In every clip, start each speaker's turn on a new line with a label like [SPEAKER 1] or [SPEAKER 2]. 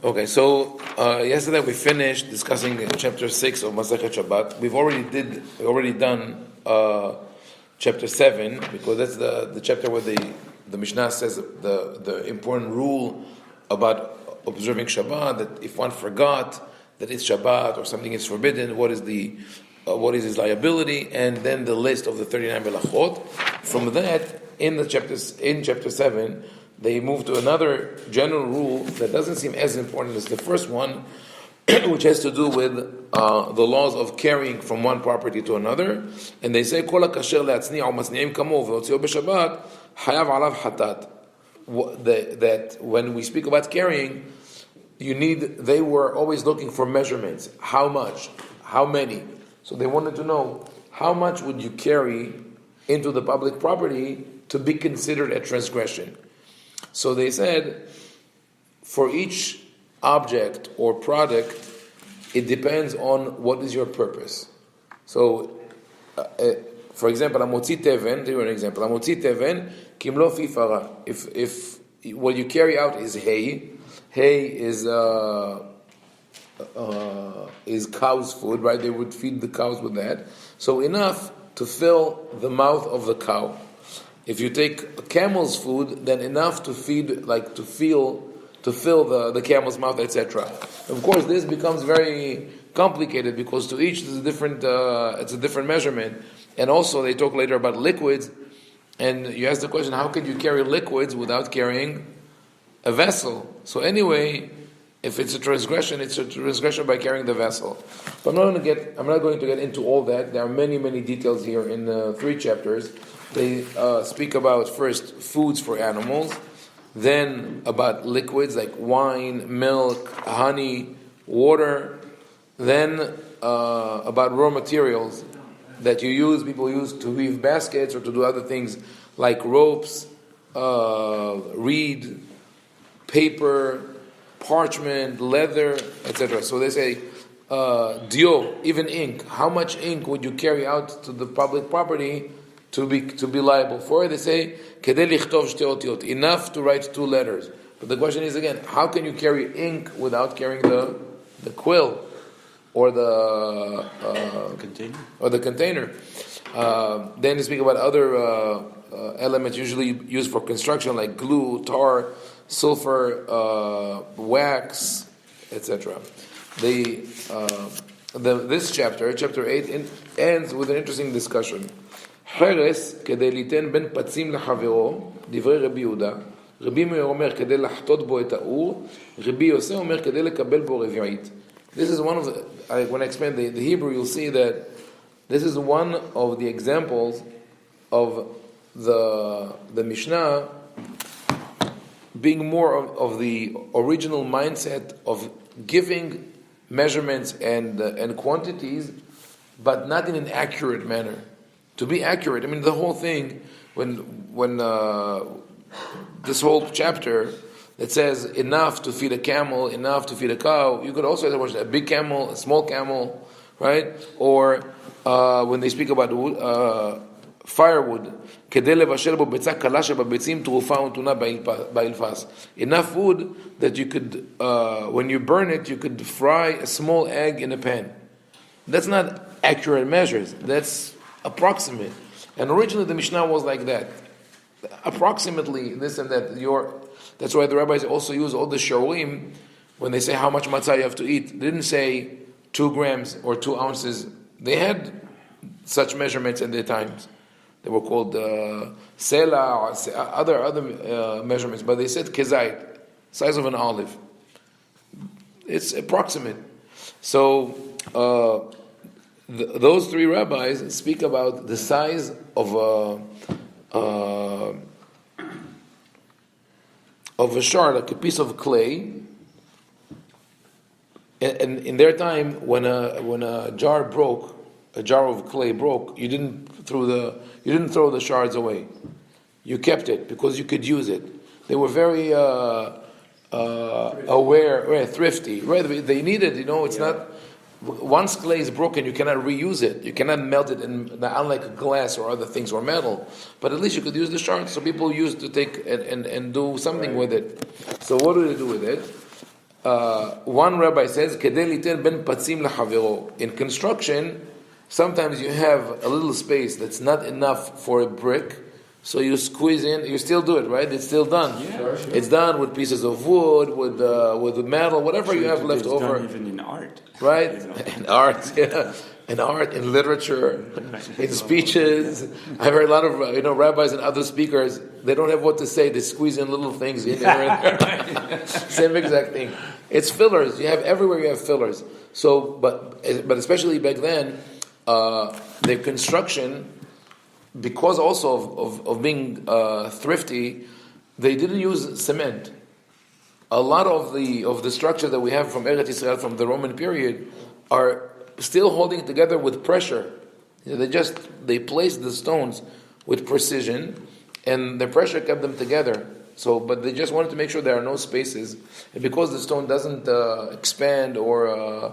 [SPEAKER 1] Okay, so yesterday we finished discussing chapter 6 of Masechet Shabbat. We've already done chapter 7, because that's the chapter where the Mishna says the important rule about observing Shabbat, that if one forgot that it's Shabbat or something is forbidden, what is his liability, and then the list of the 39 Melachot. From that, in chapter 7, they move to another general rule that doesn't seem as important as the first one, which has to do with the laws of carrying from one property to another. And they say, Kol HaKasher le'atzni'u masni'im kamo ve'otzi'o b'Shabbat hayav alav hatat. That when we speak about carrying, they were always looking for measurements. How much? How many? So they wanted to know, how much would you carry into the public property to be considered a transgression? So they said, for each object or product, it depends on what is your purpose. So, for example, amotzi teven, to give you an example, amotzi teven, kimlo fi fara. If what you carry out is hay is cow's food, right? They would feed the cows with that. So enough to fill the mouth of the cow. If you take a camel's food, then enough to feed, to fill the camel's mouth, etc. Of course, this becomes very complicated because to each it's a different measurement. And also, they talk later about liquids, and you ask the question: how can you carry liquids without carrying a vessel? So anyway, if it's a transgression, it's a transgression by carrying the vessel. But I'm not going to get into all that. There are many, many details here in 3 chapters. They speak about first foods for animals, then about liquids like wine, milk, honey, water, then about raw materials that people use to weave baskets or to do other things like ropes, reed, paper, parchment, leather, etc. So they say, dio, even ink. How much ink would you carry out to the public property to be liable for? They say, kedei lichtov shte otiyot, enough to write 2 letters. But the question is again, how can you carry ink without carrying the quill or the
[SPEAKER 2] container?
[SPEAKER 1] Or the container? Then they speak about other elements usually used for construction, like glue, tar, sulfur, wax, etc. This chapter 8, ends with an interesting discussion. חרס כדי ליתן בין פצים לחברו, דברי רבי יהודה, רבי מאיר אומר כדי לחטות בו את האור, רבי יוסי אומר כדי לקבל בו רביעית. This is one of the, when I explain the Hebrew, you'll see that this is one of the examples of the Mishnah being more of the original mindset of giving measurements and quantities, but not in an accurate manner. To be accurate, the whole thing, when this whole chapter that says enough to feed a camel, enough to feed a cow, you could also have a big camel, a small camel, right? Or when they speak about firewood, enough wood that you could, when you burn it, you could fry a small egg in a pan. That's not accurate measures. That's approximate. And originally the Mishnah was like that. Approximately this and that. That's why the rabbis also use all the sharim when they say how much matzah you have to eat. They didn't say 2 grams or 2 ounces. They had such measurements in their times. They were called sela or other measurements, but they said kezait, size of an olive. It's approximate. So those 3 rabbis speak about the size of a shard, like a piece of clay. And in their time, when a jar broke, a jar of clay broke, you didn't throw the shards away. You kept it because you could use it. They were very aware, thrifty. Right? They needed, it's not. Once clay is broken, you cannot reuse it. You cannot melt it, unlike glass or other things or metal. But at least you could use the shards. So people used to take and do something with it. So what do they do with it? One rabbi says, "Kedei liten ben patzim lechavero." In construction, sometimes you have a little space that's not enough for a brick, so you squeeze in. You still do it, right? It's still done.
[SPEAKER 2] Yeah, sure.
[SPEAKER 1] It's done with pieces of wood, with metal, whatever you have left over.
[SPEAKER 2] Done even in art,
[SPEAKER 1] right? In art, yeah. In art, in literature, in speeches. I've heard a lot of rabbis and other speakers. They don't have what to say. They squeeze in little things in there and there. Same exact thing. It's fillers. You have everywhere. You have fillers. So, but especially back then, the construction, because also of being thrifty, they didn't use cement. A lot of the structure that we have from Eretz Yisrael from the Roman period are still holding together with pressure. They placed the stones with precision, and the pressure kept them together. So, but they just wanted to make sure there are no spaces, and because the stone doesn't expand or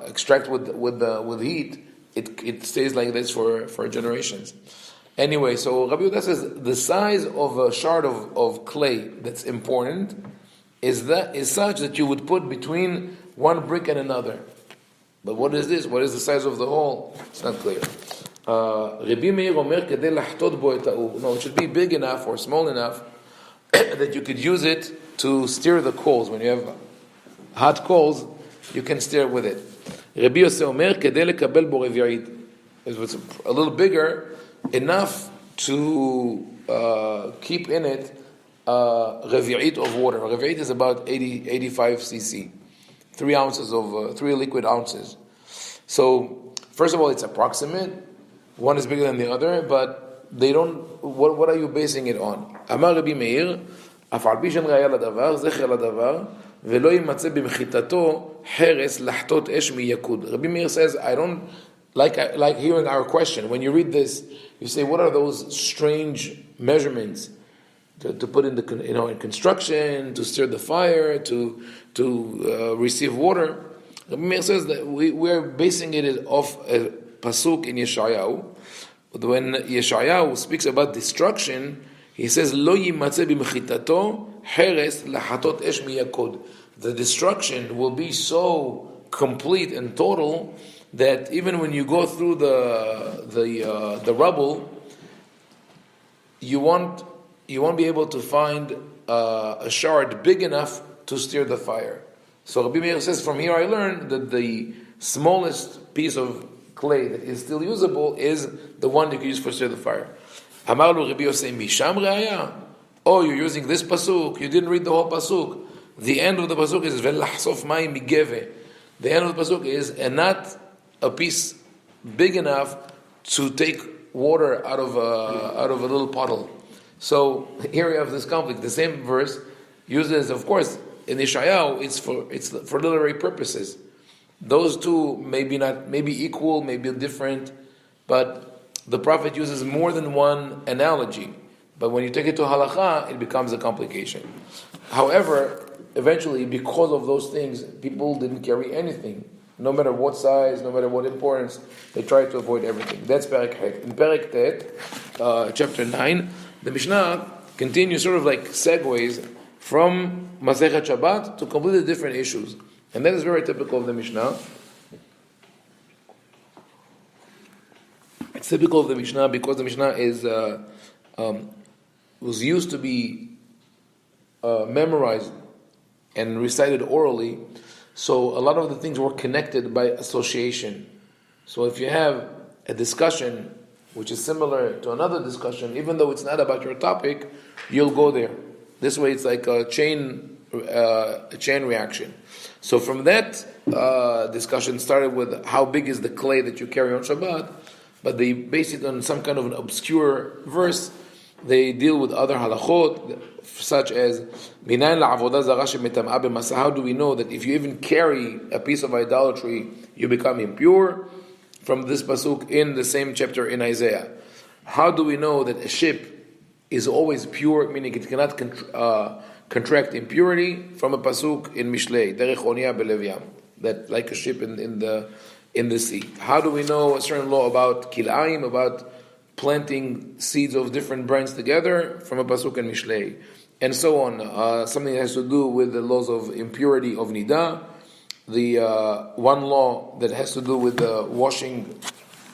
[SPEAKER 1] extract with heat, it stays like this for generations. Anyway, so Rabbi Ovadia says the size of a shard of clay that's important is such that you would put between one brick and another. But what is this? What is the size of the hole? It's not clear. Rabbi Meir Omer kedei lahtot bo et ha'ur. No, it should be big enough or small enough that you could use it to stir the coals. When you have hot coals, you can stir with it. Rabbi Yosef Omer kedei lekabel bo revi'it. If it's a little bigger, enough to keep in it revi'it of water. Revi'it is about 85 cc. 3 ounces of 3 liquid ounces. So first of all, it's approximate. One is bigger than the other, but they don't. What are you basing it on? Amar Rabbi Meir, אף על פי שאין ראיה לדבר, זכר לדבר, ולא יימצא במחיתתו חרס לחטות אש מיקוד. Rabbi Meir says, I don't like hearing our question. When you read this, you say, what are those strange measurements to put in in construction, to stir the fire, to receive water? Rabbi Meir says that we're basing it off a pasuk in Yeshayahu. When Yeshayahu speaks about destruction, he says, "Lo yimatze b'mechitato heres lahatot esh miyakod." The destruction will be so complete and total that even when you go through the rubble, you won't be able to find a shard big enough to stir the fire. So Rabbi Meir says, from here I learned that the smallest piece of clay that is still usable is the one you can use for stir the fire. Amar lu Rabbi Yosef misham re'aya. Oh, you're using this pasuk. You didn't read the whole pasuk. The end of the pasuk is velachsof mayim migeve. The end of the pasuk is, and not a piece big enough to take water out of a little puddle. So here we have this conflict. The same verse uses, of course, in Yeshayahu, it's for literary purposes. Those two maybe equal, maybe different, but the prophet uses more than one analogy. But when you take it to halakha, it becomes a complication. However, eventually, because of those things, people didn't carry anything. No matter what size, no matter what importance, they tried to avoid everything. That's Perek Het. In Perek Tet, chapter 9, the Mishnah continues sort of like segues from Masechet Shabbat to completely different issues. And that is very typical of the Mishnah. It's typical of the Mishnah because the Mishnah was used to be memorized and recited orally. So a lot of the things were connected by association. So if you have a discussion which is similar to another discussion, even though it's not about your topic, you'll go there. This way it's like a chain reaction. So from that discussion started with how big is the clay that you carry on Shabbat, but they base it on some kind of an obscure verse. They deal with other halachot, such as how do we know that if you even carry a piece of idolatry, you become impure? From this pasuk in the same chapter in Isaiah. How do we know that a ship is always pure, meaning it cannot contract impurity? From a pasuk in Mishlei, derech onia belev yam, that like a ship in the sea. How do we know a certain law about kilaim, about planting seeds of different brands together? From a pasuk in Mishlei. and so on. Something that has to do with the laws of impurity of Nida. The one law that has to do with washing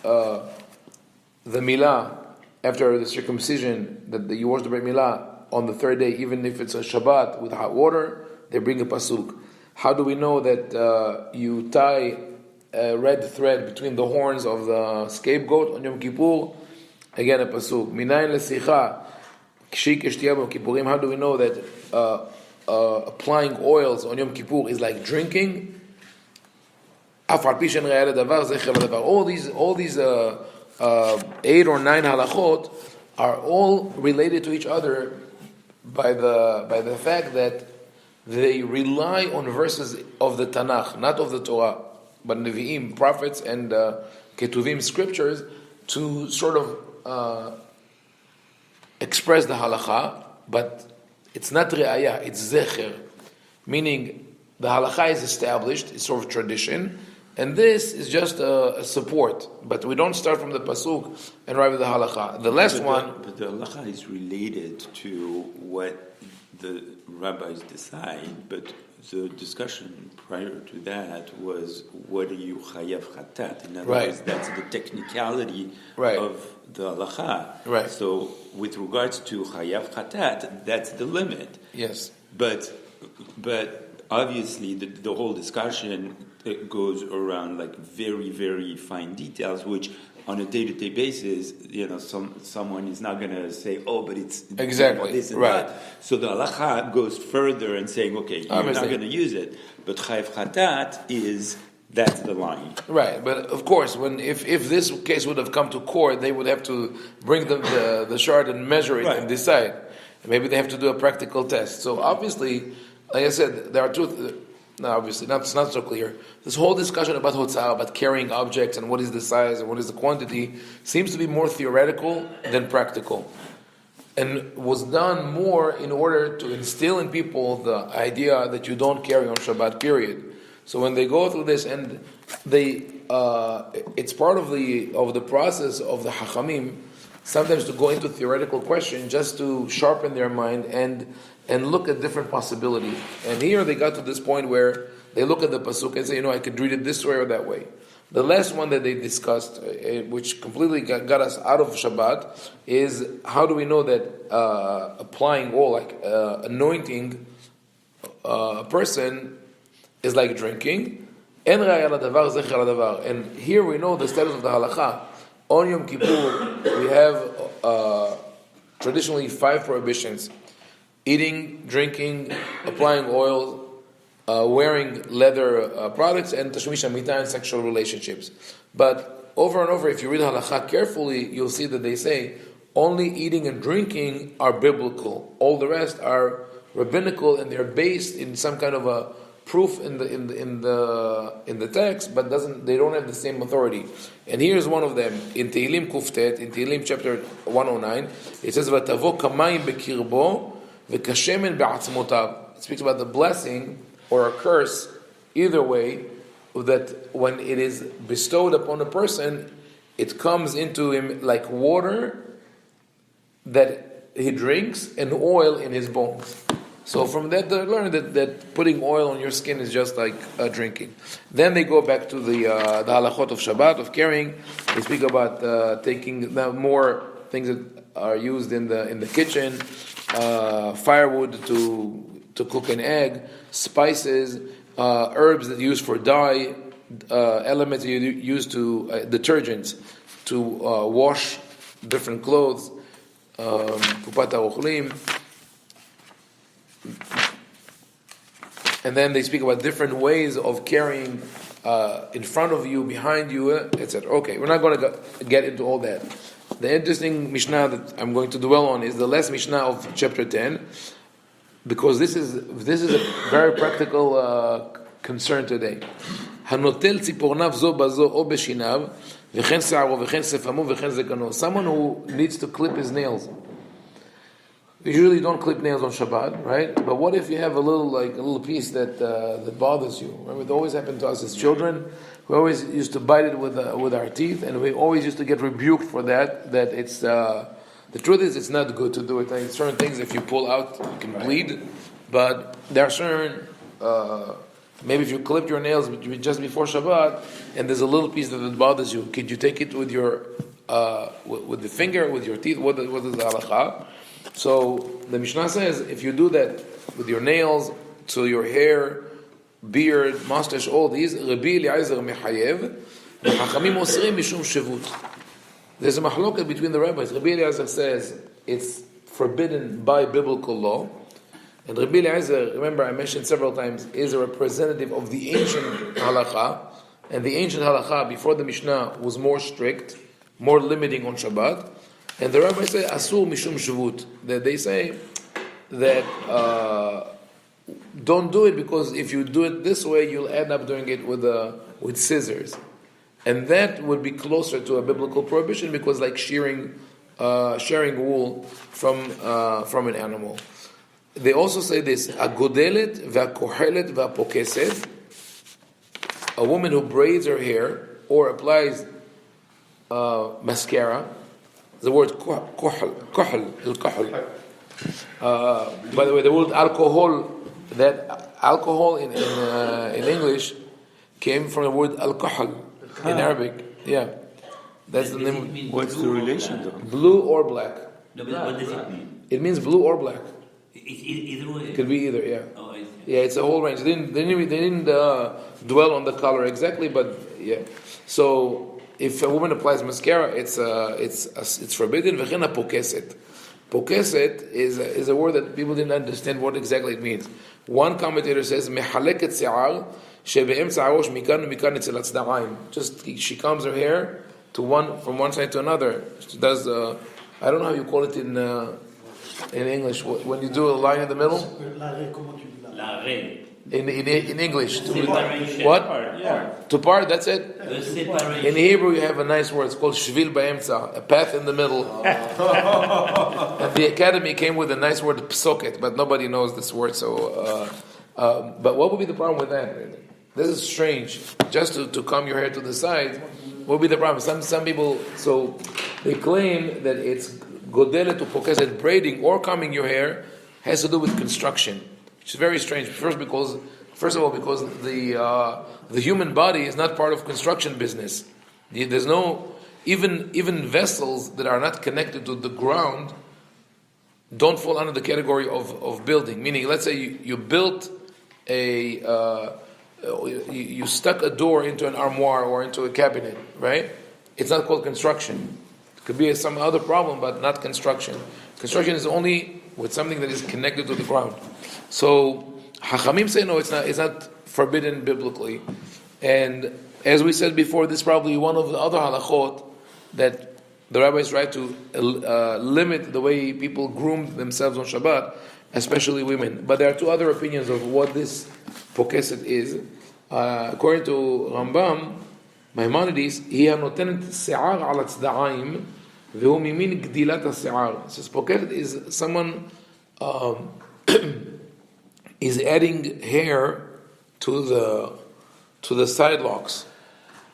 [SPEAKER 1] the Milah after the circumcision, that you wash the Brit Milah on the third day, even if it's a Shabbat with hot water. They bring a pasuk. How do we know that you tie a red thread between the horns of the scapegoat on Yom Kippur? Again, a pasuk. Minayin lesicha kshik eshtiyah b'Yom Kippurim. How do we know that applying oils on Yom Kippur is like drinking? All these 8 or 9 halachot are all related to each other by the fact that they rely on verses of the Tanakh, not of the Torah, but Nevi'im, prophets, and Ketuvim, scriptures, to sort of express the halacha, but it's not re'ayah, it's zecher, meaning the halacha is established, it's sort of tradition, and this is just a support, but we don't start from the pasuk and write with the halacha. The last
[SPEAKER 2] But the halacha is related to what the rabbis decide, but the discussion prior to that was, what are you chayav chatat? In other words, that's the technicality of the halacha.
[SPEAKER 1] Right.
[SPEAKER 2] So with regards to chayav chatat, that's the limit.
[SPEAKER 1] Yes.
[SPEAKER 2] But obviously the whole discussion goes around like very, very fine details, which on a day-to-day basis, someone is not going to say, "Oh, but it's
[SPEAKER 1] exactly
[SPEAKER 2] this and
[SPEAKER 1] right."
[SPEAKER 2] That. So the halacha goes further and saying, "Okay, you're not going to use it," but chayav chatat that's the line,
[SPEAKER 1] right? But of course, if this case would have come to court, they would have to bring the shard and measure it and decide. Maybe they have to do a practical test. So obviously, like I said, there are two. No, obviously, it's not so clear. This whole discussion about hotzah, about carrying objects and what is the size and what is the quantity, seems to be more theoretical than practical, and was done more in order to instill in people the idea that you don't carry on Shabbat, period. So when they go through this, and it's part of the process of the Hachamim, sometimes to go into theoretical questions just to sharpen their mind and look at different possibilities. And here they got to this point where they look at the pasuk and say, I could read it this way or that way. The last one that they discussed, which completely got us out of Shabbat, is how do we know that applying oil, like anointing a person, is like drinking? En ra'aya ladavar, zecher ladavar. And here we know the status of the halacha. On Yom Kippur, we have traditionally 5 prohibitions: eating, drinking, applying oil, wearing leather products, and tashmish hamita, and sexual relationships. But over and over, if you read halakha carefully, you'll see that they say only eating and drinking are biblical. All the rest are rabbinical, and they're based in some kind of a proof in the text, but they don't have the same authority. And here's one of them in Tehillim Kuftet, in Tehillim chapter 109. It says, "Vatavo kamayim bekirbo v'kashemen be'atzmotav." It speaks about the blessing or a curse, either way, that when it is bestowed upon a person, it comes into him like water that he drinks and oil in his bones. So from that they learn that putting oil on your skin is just like drinking. Then they go back to the halachot of Shabbat, of carrying. They speak about taking more things that are used in the kitchen, firewood to cook an egg, spices, herbs that you use for dye, elements that you use to detergents to wash different clothes, kupat ha'ochlim. And then they speak about different ways of carrying in front of you, behind you, etc. Okay, we're not going to get into all that. The interesting Mishnah that I'm going to dwell on is the last Mishnah of chapter 10, because this is a very practical concern today. Hanotel tzipornav zo bazo o beshinav v'chen se'aro v'chen sefamo v'chen zekano. Someone who needs to clip his nails. We usually don't clip nails on Shabbat, right? But what if you have a little piece that bothers you? Remember, it always happened to us as children. We always used to bite it with our teeth, and we always used to get rebuked for that. That it's The truth is, it's not good to do it. Like certain things, if you pull out, you can bleed. But there are certain, maybe if you clipped your nails just before Shabbat, and there's a little piece that bothers you, could you take it with your, with the finger, with your teeth? What is the halakha? So the Mishnah says, if you do that with your nails, to your hair, beard, mustache, all these, Rabbi Eliezer mechayev, v'chachamim osrim mishum shevut. There's a mahloket between the rabbis. Rabbi Eliezer says it's forbidden by biblical law. And Rabbi Eliezer, remember I mentioned several times, is a representative of the ancient halakha. And the ancient halakha before the Mishnah was more strict, more limiting on Shabbat. And the rabbis say, asur mishum shevut. That they say that don't do it because if you do it this way, you'll end up doing it with scissors. And that would be closer to a biblical prohibition because like sharing wool from an animal. They also say this: agodelet v'akohelet v'apokeset. A woman who braids her hair or applies mascara. The word kohl. By the way, the word alcohol. That alcohol in English came from the word alcohol in Arabic. Yeah, that's the name.
[SPEAKER 2] What's the relation though?
[SPEAKER 1] Blue or black.
[SPEAKER 3] No, but what does it mean?
[SPEAKER 1] It means blue or black.
[SPEAKER 3] Either way.
[SPEAKER 1] It could be either. Yeah.
[SPEAKER 3] Oh, I see.
[SPEAKER 1] Yeah, it's a whole range. They didn't dwell on the color exactly, but yeah. So if a woman applies mascara, it's forbidden. V'chena pokeset. Pokeset is a word that people didn't understand what exactly it means. One commentator says, "Mehaleket se'ar shebe'emtza harosh mikan u'mikan etzel hatzdarayim." Just she combs her hair from one side to another. She does. I don't know how you call it in English. When you do a line in the middle.
[SPEAKER 3] La reine.
[SPEAKER 1] In English.
[SPEAKER 3] Separation.
[SPEAKER 1] What?
[SPEAKER 2] Yeah.
[SPEAKER 1] To part, that's it?
[SPEAKER 3] The separation.
[SPEAKER 1] In Hebrew, you have a nice word. It's called shvil ba'emtza, a path in the middle. And the academy came with a nice word, psoket, but nobody knows this word. So, but what would be the problem with that? Really? This is strange. Just to comb your hair to the side, what would be the problem? Some people, so they claim that it's godele to pokeset, braiding or combing your hair has to do with construction. Which is very strange. First of all, because the human body is not part of construction business. There's no even vessels that are not connected to the ground don't fall under the category of building. Meaning, let's say you built you stuck a door into an armoire or into a cabinet, right? It's not called construction. It could be some other problem, but not construction. Construction is only with something that is connected to the ground. So Hachamim say no, it's not forbidden biblically. And as we said before, this is probably one of the other halachot that the rabbis try to limit the way people groom themselves on Shabbat, especially women. But there are two other opinions of what this pokeset is. According to Rambam, Maimonides, he hanotenet se'ar ala tzeda'ayim v'hu mimin gdilat ha-se'ar. So pokeset is someone is adding hair to the side locks,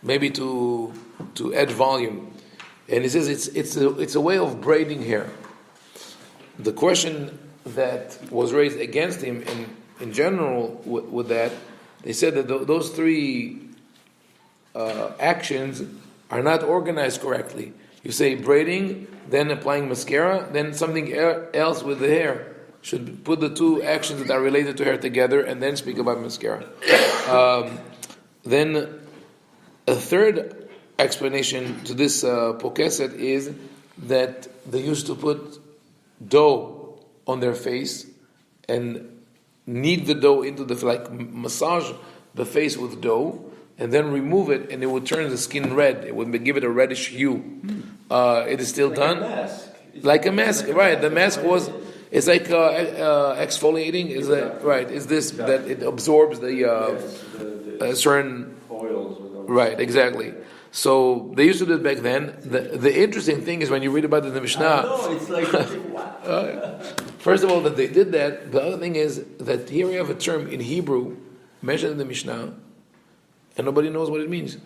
[SPEAKER 1] maybe to add volume. And he says it's a way of braiding hair. The question that was raised against him in general with that, they said that those three actions are not organized correctly. You say braiding, then applying mascara, then something else with the hair. Should put the two actions that are related to hair together and then speak about mascara. Then a third explanation to this pokeset is that they used to put dough on their face and knead the dough into massage the face with dough and then remove it, and it would turn the skin red. It would give it a reddish hue. It is still done like a mask, right? The mask was. It's like exfoliating. Is that right? Is this that it absorbs the certain
[SPEAKER 4] oils?
[SPEAKER 1] Right, exactly. So they used to do it back then. The interesting thing is when you read about it in the Mishnah.
[SPEAKER 3] No, it's like wow.
[SPEAKER 1] First of all, that they did that. The other thing is that here we have a term in Hebrew mentioned in the Mishnah, and nobody knows what it means.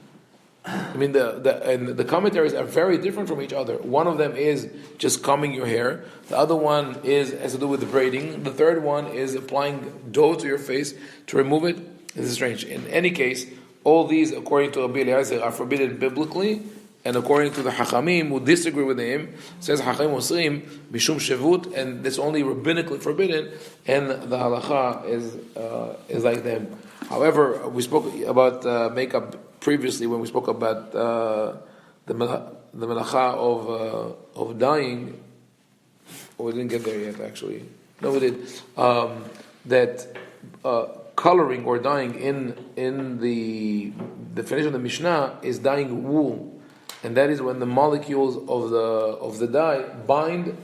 [SPEAKER 1] I mean, the commentaries are very different from each other. One of them is just combing your hair. The other one has to do with the braiding. The third one is applying dough to your face to remove it. This is strange. In any case, all these, according to Rabbi Eliezer, are forbidden biblically, and according to the Hachamim, who disagree with him, says Hachamim Osrim Mishum Shevut, and it's only rabbinically forbidden, and the halacha is like them. However, we spoke about makeup previously when we spoke about the melacha of dyeing. Oh, we didn't get there yet, actually. No, we did. That coloring or dyeing in the definition of the Mishnah is dyeing wool, and that is when the molecules of the dye bind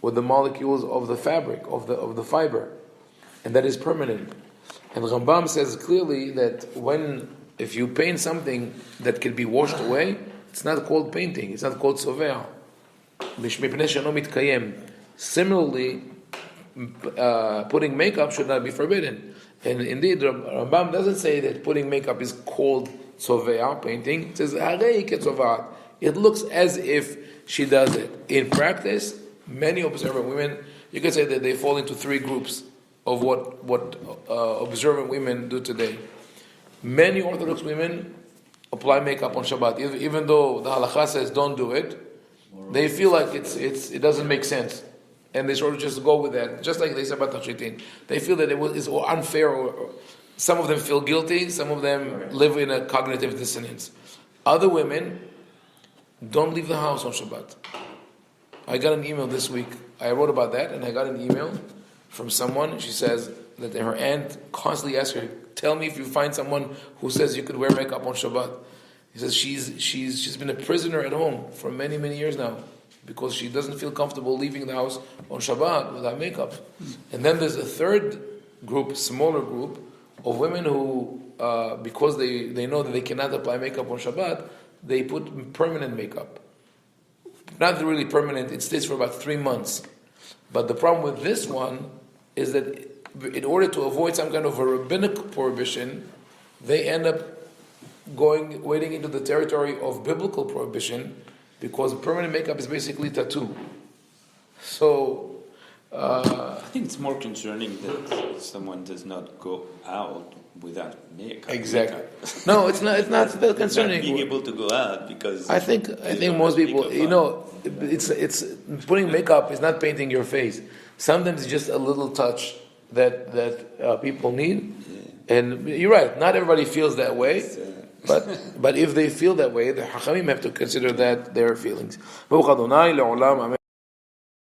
[SPEAKER 1] with the molecules of the fabric of the fiber, and that is permanent. And Rambam says clearly that if you paint something that can be washed away, it's not called painting. It's not called sovea. Similarly, putting makeup should not be forbidden. And indeed, Rambam doesn't say that putting makeup is called sovea, painting. It says it looks as if she does it. In practice, many observant women, you can say that they fall into three groups of what observant women do today. Many Orthodox women apply makeup on Shabbat, even though the halacha says don't do it. They feel like it doesn't make sense, and they sort of just go with that. Just like they say about Tashitin, they feel that it's unfair. Or some of them feel guilty. Some of them live in a cognitive dissonance. Other women don't leave the house on Shabbat. I got an email this week. I wrote about that, and I got an email from someone. She says that her aunt constantly asks her, "Tell me if you find someone who says you could wear makeup on Shabbat." He says she's been a prisoner at home for many, many years now because she doesn't feel comfortable leaving the house on Shabbat without makeup. And then there's a third group, smaller group, of women who, because they know that they cannot apply makeup on Shabbat, they put permanent makeup. Not really permanent, it stays for about 3 months. But the problem with this one is that in order to avoid some kind of a rabbinic prohibition, they end up wading into the territory of biblical prohibition, because permanent makeup is basically tattoo. So,
[SPEAKER 2] I think it's more concerning that someone does not go out without makeup.
[SPEAKER 1] Exactly. No, it's not that concerning.
[SPEAKER 2] Not being able to go out because
[SPEAKER 1] I think most people, it's putting makeup is not painting your face. Sometimes it's just a little touch that people need. Yeah. And you're right, not everybody feels that way. But if they feel that way, the Hachamim have to consider that their feelings.